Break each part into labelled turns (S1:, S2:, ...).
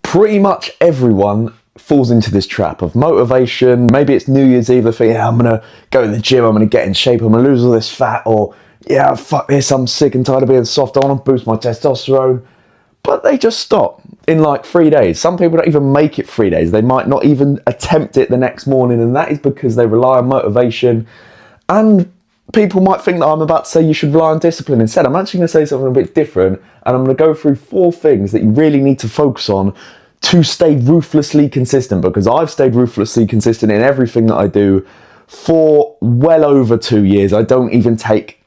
S1: Pretty much everyone falls into this trap of motivation. Maybe it's New Year's Eve, they think, yeah, I'm gonna go to the gym, I'm gonna get in shape, I'm gonna lose all this fat, or yeah, fuck this, I'm sick and tired of being soft, I wanna boost my testosterone. But they just stop in like 3 days. Some people don't even make it 3 days. They might not even attempt it the next morning, and that is because they rely on motivation. And people might think that I'm about to say you should rely on discipline. Instead, I'm actually going to say something a bit different, and I'm going to go through 4 things that you really need to focus on to stay ruthlessly consistent, because I've stayed ruthlessly consistent in everything that I do for well over 2 years. I don't even take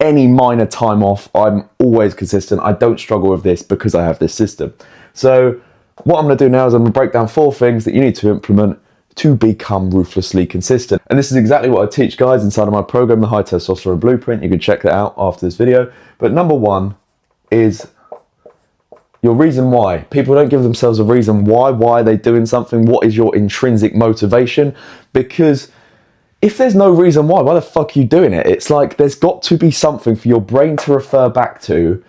S1: any minor time off. I'm always consistent. I don't struggle with this because I have this system. So what I'm going to do now is I'm going to break down 4 things that you need to implement to become ruthlessly consistent. And this is exactly what I teach guys inside of my program, the High Testosterone Blueprint. You can check that out after this video. But number 1 is your reason why. People don't give themselves a reason why they're doing something. What is your intrinsic motivation? Because if there's no reason why the fuck are you doing it? It's like there's got to be something for your brain to refer back to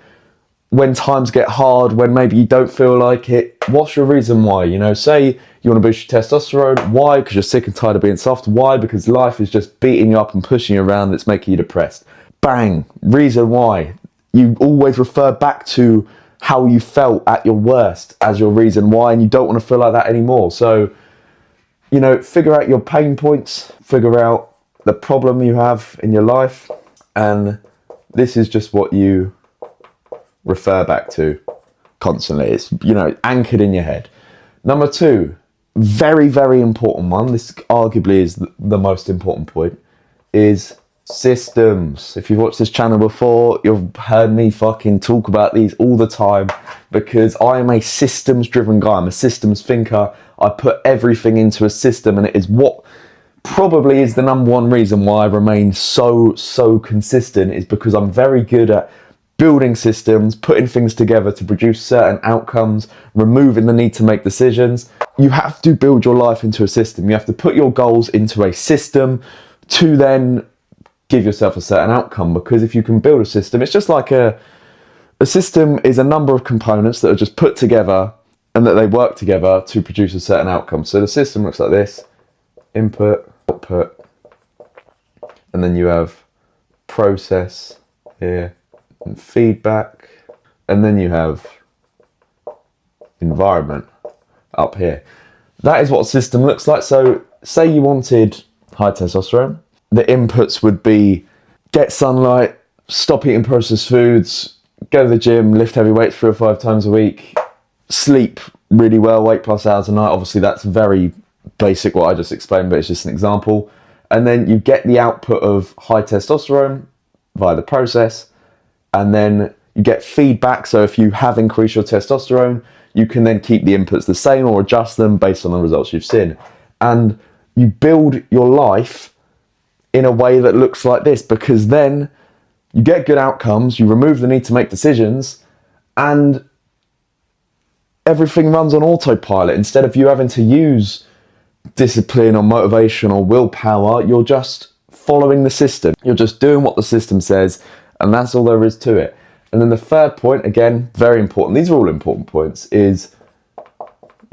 S1: when times get hard, when maybe you don't feel like it. What's your reason why? You know, say you want to boost your testosterone. Why? Because you're sick and tired of being soft. Why? Because life is just beating you up and pushing you around. That's making you depressed. Bang. Reason why. You always refer back to how you felt at your worst as your reason why, and you don't want to feel like that anymore. So, you know, figure out your pain points, figure out the problem you have in your life, and this is just what you refer back to constantly. It's, you know, anchored in your head. Number 2, very, very important one, this arguably is the most important point, is systems. If you've watched this channel before, you've heard me fucking talk about these all the time, because I am a systems driven guy. I'm a systems thinker. I put everything into a system, and it is what probably is the number 1 reason why I remain so consistent, is because I'm very good at building systems, putting things together to produce certain outcomes, removing the need to make decisions. You have to build your life into a system. You have to put your goals into a system to then give yourself a certain outcome, because if you can build a system, it's just like a system is a number of components that are just put together and that they work together to produce a certain outcome. So the system looks like this: input, output, and then you have process here, and feedback, and then you have environment up here. That is what a system looks like. So say you wanted high testosterone, the inputs would be get sunlight, stop eating processed foods, go to the gym, lift heavy weights 3 or 5 times a week, sleep really well, 8+ hours a night. Obviously that's very basic what I just explained, but it's just an example. And then you get the output of high testosterone via the process, and then you get feedback. So if you have increased your testosterone, you can then keep the inputs the same or adjust them based on the results you've seen. And you build your life in a way that looks like this, because then you get good outcomes, you remove the need to make decisions, and everything runs on autopilot. Instead of you having to use discipline or motivation or willpower, you're just following the system. You're just doing what the system says, and that's all there is to it. And then the 3rd point, again, very important, these are all important points, is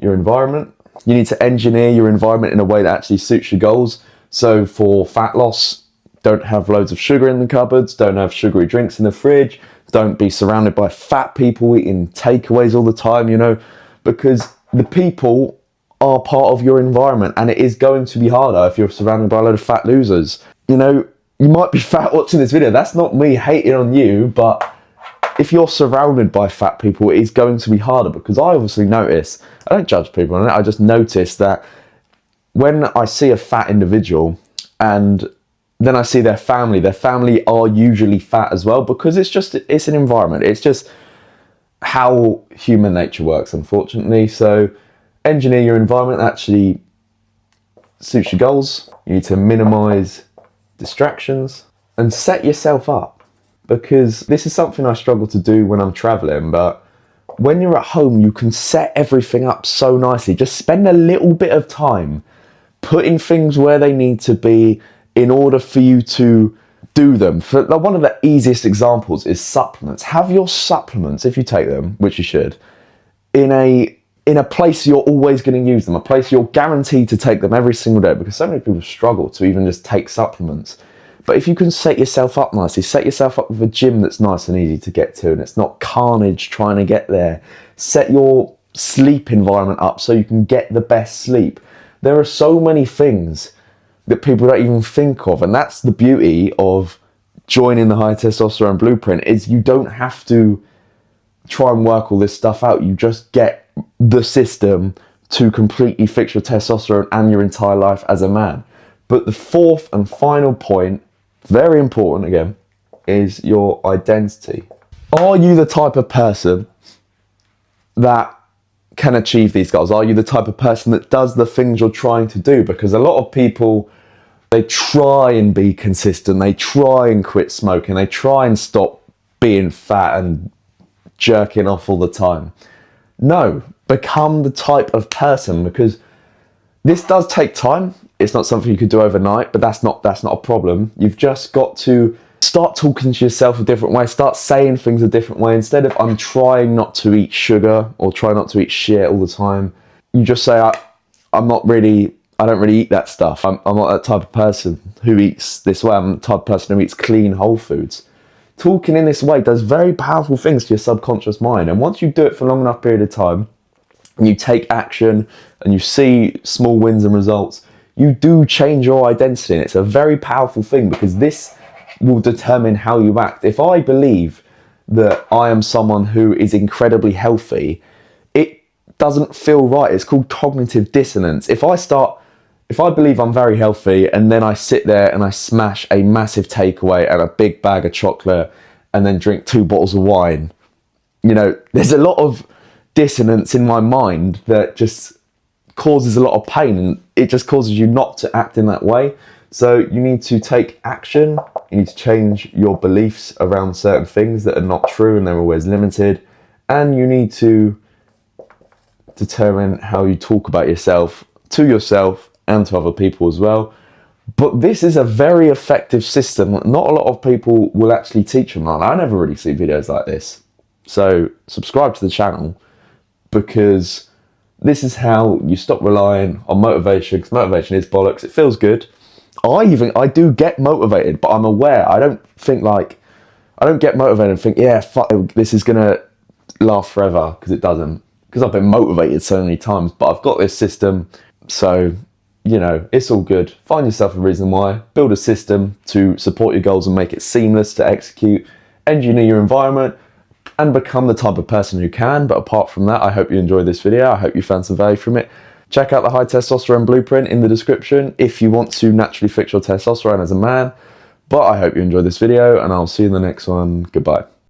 S1: your environment. You need to engineer your environment in a way that actually suits your goals. So for fat loss, don't have loads of sugar in the cupboards, don't have sugary drinks in the fridge, don't be surrounded by fat people eating takeaways all the time, you know, because the people are part of your environment, and it is going to be harder if you're surrounded by a load of fat losers. You know, you might be fat watching this video. That's not me hating on you, but if you're surrounded by fat people, it is going to be harder, because I obviously notice, I don't judge people on it, I just notice that when I see a fat individual and then I see their family are usually fat as well, because it's an environment. It's just how human nature works, unfortunately. So engineer your environment that actually suits your goals. You need to minimize distractions and set yourself up, because this is something I struggle to do when I'm traveling, but when you're at home, you can set everything up so nicely. Just spend a little bit of time putting things where they need to be in order for you to do them. For one of the easiest examples is supplements. Have your supplements, if you take them, which you should, in a in a place you're always going to use them, a place you're guaranteed to take them every single day, because so many people struggle to even just take supplements. But if you can set yourself up nicely, set yourself up with a gym that's nice and easy to get to, and it's not carnage trying to get there. Set your sleep environment up so you can get the best sleep. There are so many things that people don't even think of, and that's the beauty of joining the High Testosterone Blueprint, is you don't have to try and work all this stuff out. You just get the system to completely fix your testosterone and your entire life as a man. But the fourth and final point, very important again, is your identity. Are you the type of person that can achieve these goals? Are you the type of person that does the things you're trying to do? Because a lot of people, they try and be consistent, they try and quit smoking, they try and stop being fat and jerking off all the time. No, become the type of person, because this does take time. It's not something you could do overnight, but that's not a problem. You've just got to start talking to yourself a different way, start saying things a different way. Instead of I'm trying not to eat sugar or try not to eat shit all the time, you just say I don't really eat that stuff. I'm not that type of person who eats this way. I'm the type of person who eats clean, whole foods. Talking in this way does very powerful things to your subconscious mind. And once you do it for a long enough period of time, and you take action and you see small wins and results, you do change your identity. And it's a very powerful thing, because this will determine how you act. If I believe that I am someone who is incredibly healthy, it doesn't feel right. It's called cognitive dissonance. If I believe I'm very healthy and then I sit there and I smash a massive takeaway and a big bag of chocolate and then drink 2 bottles of wine, there's a lot of dissonance in my mind that just causes a lot of pain, and it just causes you not to act in that way. So you need to take action. You need to change your beliefs around certain things that are not true and they're always limited. And you need to determine how you talk about yourself to yourself and to other people as well. But this is a very effective system. Not a lot of people will actually teach them. I never really see videos like this. So subscribe to the channel, because this is how you stop relying on motivation, because motivation is bollocks. It feels good. I do get motivated, but I'm aware. I don't get motivated and think, yeah, fuck, this is gonna last forever, because it doesn't. Because I've been motivated so many times, but I've got this system, so it's all good. Find yourself a reason why. Build a system to support your goals and make it seamless to execute. Engineer your environment and become the type of person who can. But apart from that, I hope you enjoyed this video. I hope you found some value from it. Check out the High Testosterone Blueprint in the description if you want to naturally fix your testosterone as a man. But I hope you enjoyed this video, and I'll see you in the next one. Goodbye.